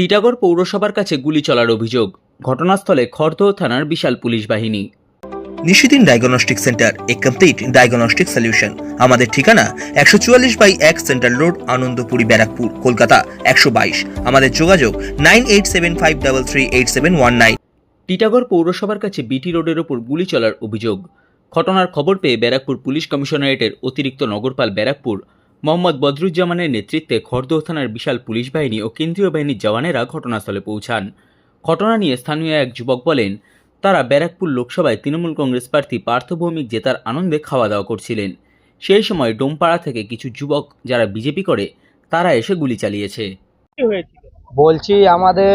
টিটাগড় পৌরসভার কাছে গুলি চলার অভিযোগ। ঘটনাস্থলে খড়দহ থানার বিশাল পুলিশ বাহিনী। নিশিদিন ডায়াগনস্টিক সেন্টার, এ কমপ্লিট ডায়াগনস্টিক সলিউশন। আমাদের ঠিকানা 144/1 সেন্ট্রাল রোড, আনন্দপুরি, ব্যারাকপুর, কলকাতা 122। আমাদের যোগাযোগ 9875338719। টিটাগড় পৌরসভার কাছে বিটি রোডের ওপর গুলি চলার অভিযোগ। ঘটনার খবর পেয়ে ব্যারাকপুর পুলিশ কমিশনারেটের অতিরিক্ত নগরপাল ব্যারাকপুর মোহাম্মদ বদরুজ্জামানের নেতৃত্বে খড়দহ থানার বিশাল পুলিশ বাহিনী ও কেন্দ্রীয় বাহিনীর জওয়ানেরা ঘটনাস্থলে পৌঁছান। ঘটনা নিয়ে স্থানীয় এক যুবক বলেন, তারা ব্যারাকপুর লোকসভায় তৃণমূল কংগ্রেস প্রার্থী পার্থ ভৌমিক জেতার আনন্দে খাওয়া দাওয়া করছিলেন। সেই সময় ডোমপাড়া থেকে কিছু যুবক যারা বিজেপি করে তারা এসে গুলি চালিয়েছে। বলছি, আমাদের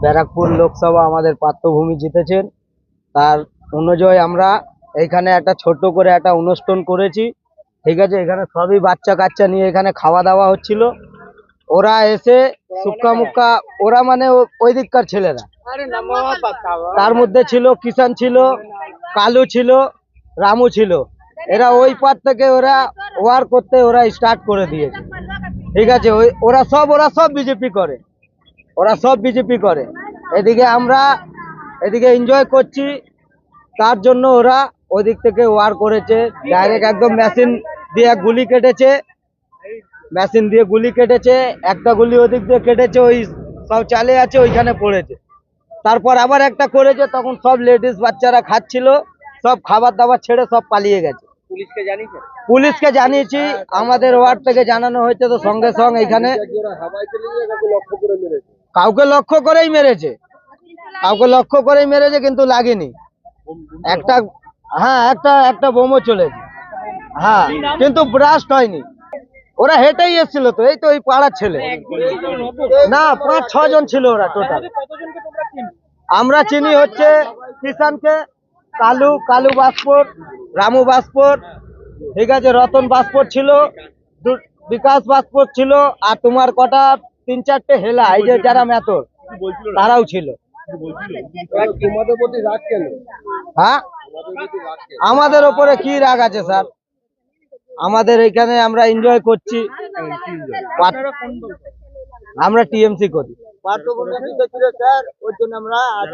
ব্যারাকপুর লোকসভা আমাদের পার্থভূমি জিতেছেন, তার অনুযায়ী আমরা এইখানে একটা ছোট করে একটা অনুষ্ঠান করেছি। ঠিক আছে, এখানে সবই বাচ্চা কাচ্চা নিয়ে এখানে খাওয়া দাওয়া হচ্ছিল। ওরা এসে সুক্কা মুক্কা, ওরা মানে ওই দিককার ছেলেরা, তার মধ্যে ছিল কিষান, ছিল কালু, ছিল রামু, ছিল। এরা ওই পার থেকে ওরা ওয়ার করতে ওরা স্টার্ট করে দিয়েছে। ঠিক আছে, ওরা সব বিজেপি করে, এদিকে আমরা এদিকে এনজয় করছি। তার জন্য ওরা ওই দিক থেকে ওয়ার করেছে, ডাইরেক্ট একদম মেশিন দিয়ে গুলি কেটেছে। একটা গুলি ওদিক দিয়ে কেটেছে, ওই সব চালে আছে, ওইখানে পড়েছে। তারপর আবার একটা করেছে, তখন সব লেডিস বাচ্চারা খাচ্ছিল, সব খাবার দাবার ছেড়ে সব পালিয়ে গেছে। পুলিশকে জানিয়েছি, আমাদের ওয়ার্ড থেকে জানানো হয়েছে, তো সঙ্গে সঙ্গে এখানে কাউকে লক্ষ্য করেই মেরেছে, কিন্তু লাগেনি। একটা বোমও চলেছে, কিন্তু ব্রাস্ট হয়নি। ওরা হেঁটেই এসেছিল, তো এই তো ওই পাড়ার ছেলে না, 5-6 জন ছিল ওরা টোটাল। আমরা চিনি হচ্ছে কিষানকে, কালু বাসপোর, রামু বাসপোর, ঠিক আছে, রতন বাসপোর ছিল, বিকাশ বাসপোর ছিল, আর তোমার কটা 3-4টে হেলা, এই যে যারা মেথর, তারাও ছিল। হ্যাঁ, আমাদের ওপরে কি রাগ আছে স্যার? আমাদের এখানে আমরা এনজয় করছি, আমরা টিএমসি করি,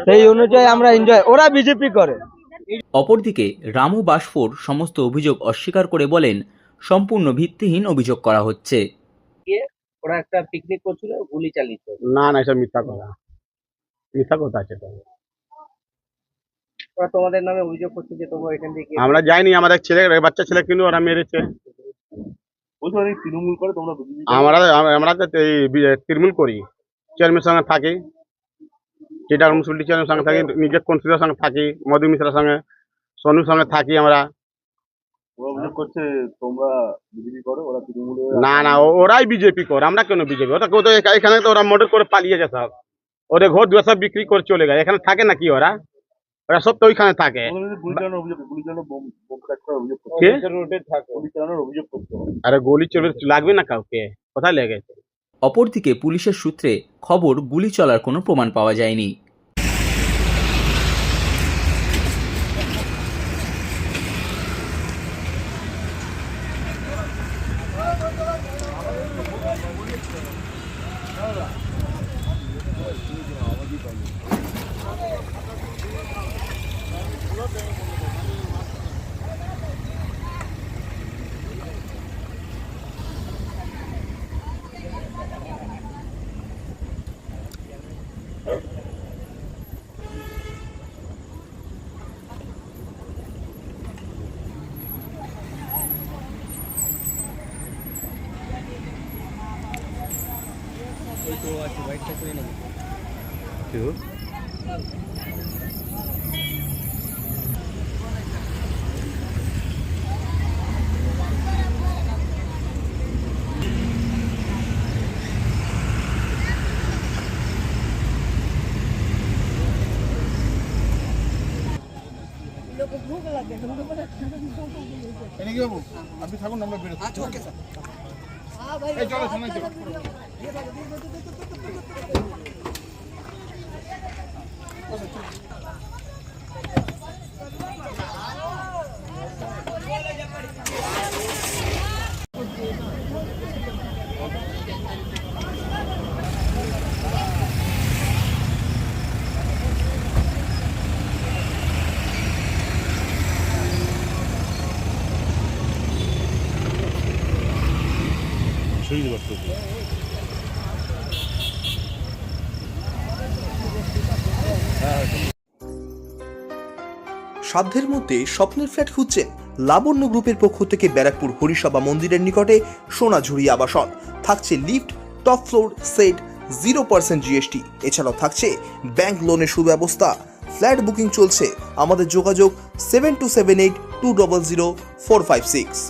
সেই অনুযায়ী আমরা এনজয়, ওরা বিজেপি করে। অপরদিকে রামু বাসফোর সমস্ত অভিযোগ অস্বীকার করে বলেন, সম্পূর্ণ ভিত্তিহীন অভিযোগ করা হচ্ছে। ওরা একটা পিকনিক করছিল, গুলি চালিয়েছে। না, এটা মিথ্যা কথা আছে। ওরা তোমাদের নামে অভিযোগ করছে যে তোমরা এখান থেকে, আমরা যাইনি, আমাদের বাচ্চা ছেলে কিন্তু ওরা মেরেছে। তৃণমূল করে, তোমরা আমরা তো তৃণমূল করি, চেয়ারম্যানের সঙ্গে থাকি, টিটাগড় মুন্সিপালিটি চেয়ারম্যানের সঙ্গে থাকি, নিজের কনসিলার সঙ্গে থাকি, মধু মিশ্রার সঙ্গে, সোনুর সঙ্গে থাকি আমরা। অভিযোগ করছে তোমরা বিজেপি করো, ওরা তৃণমূল। না, ওরাই বিজেপি করে, আমরা কেন বিজেপি? এখানে তো ওরা মর্ডার করে পালিয়েছে সব, ওদের ঘর দুয়ার সব বিক্রি করে চলে গেছে। এখানে থাকে নাকি ওরা সব তো ওইখানে থাকে। আরে গুলি চলে লাগবে না কাউকে, কোথায় লেগেছে? অপরদিকে পুলিশের সূত্রে খবর, গুলি চলার কোনো প্রমাণ পাওয়া যায়নি। আপনি থাকুন, আমরা বেরোচ্ছি। ওকে স্যার, চলো সময় চলো। সরিয়ে দেবার তো সাধ্যের মধ্যে স্বপ্নের ফ্ল্যাট খুঁজছেন? লাবণ্য গ্রুপের পক্ষ থেকে ব্যারাকপুর হরিসভা মন্দিরের নিকটে সোনাঝুরি আবাসন। থাকছে lift, top floor, set, 0% GST। এছাড়াও থাকছে ব্যাংক লোনের সুব্যবস্থা। ফ্ল্যাট বুকিং চলছে। আমাদের যোগাযোগ 7278 200 456।